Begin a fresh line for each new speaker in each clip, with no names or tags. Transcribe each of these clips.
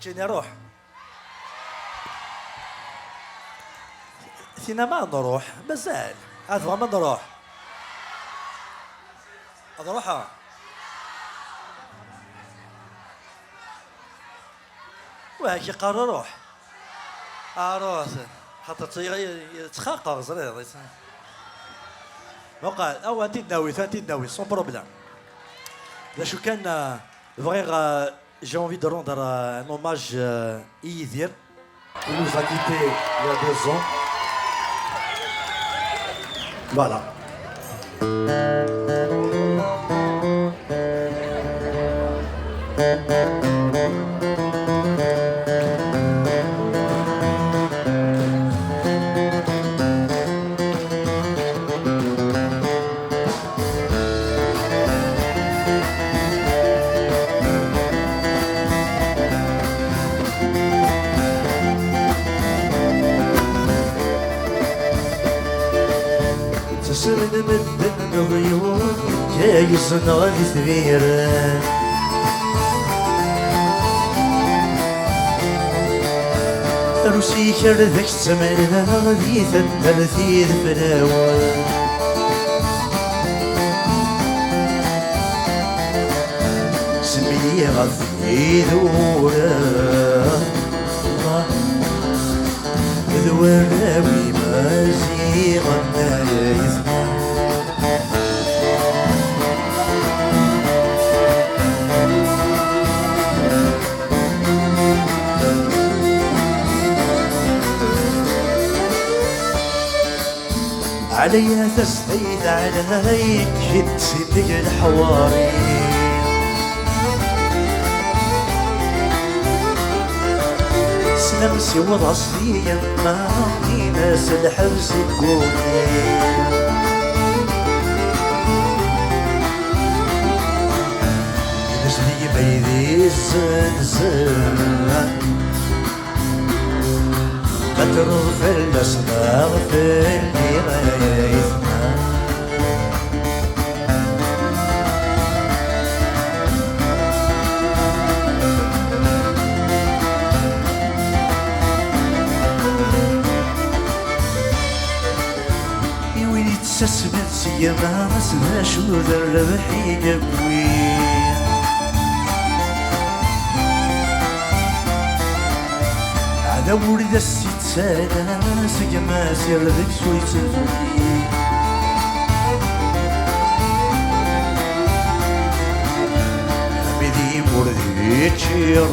جيني روح سينما نروح مازال عاد فريمون نروح نروحها وهاك يقرر روح روح خاطر يتخاقر زرير وقال او انت تداوي سون بروبليم là شو كان vraiment j'ai envie de rendre un hommage Idir. Il nous a quitté il y a 2 ans. Voilà. تسرد مدن ضيوف جايز نغادي ثبيران روسي كردك تمرنا غادي تنترثيذ فراوان سمي غثي ذورا ذوراوي مازي غنايز عليا تستيد عليك تسيدك الحواري سلمسي وضعصي ما ناس الحبس تقولي نسلي بيدي الزنزان قدر في الأسماء في النهاية يويني تسسبت سيما مسنا شو ذا الربحي قبوي هذا ورد الستانة سيما سير ذيك شوي تفوي بدي مرديك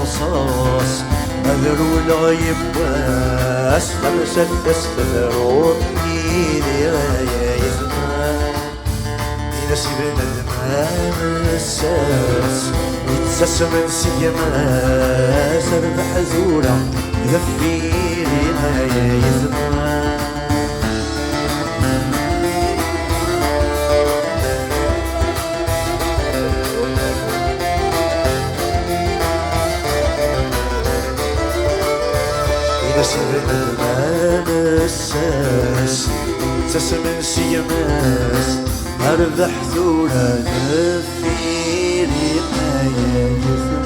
رصاص أذرو لا يباس لمسة تستثرون إيدي يا يزمان ينسبنا الماء الساس يتسس من سيما سرب حزورة ذفيري ما يزمان ينسبنا الماء الساس يتسس من سيماس أربح ذورة ذفيري ما يزمان